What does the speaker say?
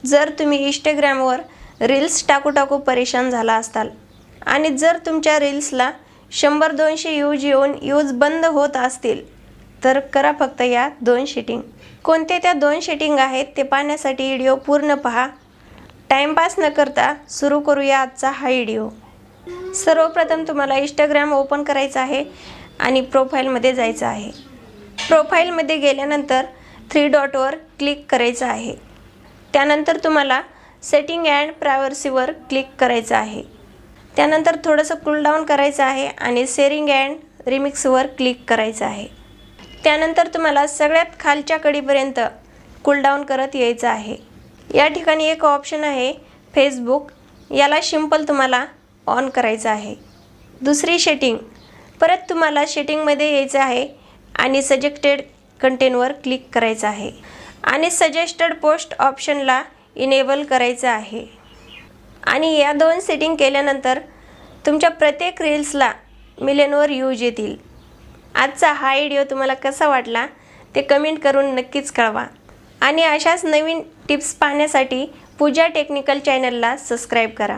जर तुम्ही इंस्टाग्रामवर रील्स टाकू परेशान झाला असाल आणि जर तुमच्या रील्सला 100-200 व्ह्यूज येऊन व्ह्यूज बंद होत असतील तर करा फक्त या 2 सेटिंग। कोणते त्या 2 सेटिंग आहेत ते पाहण्यासाठी व्हिडिओ पूर्ण पहा। टाइमपास न करता सुरू करूया आजचा हा व्हिडिओ। सर्वप्रथम तुम्हाला इंस्टाग्राम ओपन करायचं आहे आणि प्रोफाईलमध्ये जायचं आहे। प्रोफाईलमध्ये गेल्यानंतर 3 डॉटवर क्लिक करायचं आहे। त्यानंतर तुम्हाला सेटिंग अँड प्रायव्हसीवर क्लिक करायचं आहे। त्यानंतर थोडंसं कूल डाऊन करायचं आहे आणि शेअरिंग अँड रिमिक्सवर क्लिक करायचं आहे। त्यानंतर तुम्हाला सगळ्यात खालच्या कडीपर्यंत कूल डाऊन करत यायचं आहे। या ठिकाणी एक ऑप्शन आहे फेसबुक, याला सिंपल तुम्हाला ऑन करायचं आहे। दुसरी सेटिंग, परत तुम्हाला सेटिंगमध्ये यायचं आहे आणि सजेस्टेड कंटेंटवर क्लिक करायचं आहे आणि सजेस्टेड पोस्ट ऑप्शनला इनेबल करायचं आहे। आणि या 2 सेटिंग केल्यानंतर तुमच्या प्रत्येक रील्सला मिलियनवर व्ह्यूज येतील। आजचा हा व्हिडिओ तुम्हाला कसा वाटला ते कमेंट करून नक्कीच कळवा आणि अशाच नवीन टिप्स पाहण्यासाठी पूजा टेक्निकल चॅनलला सबस्क्राईब करा।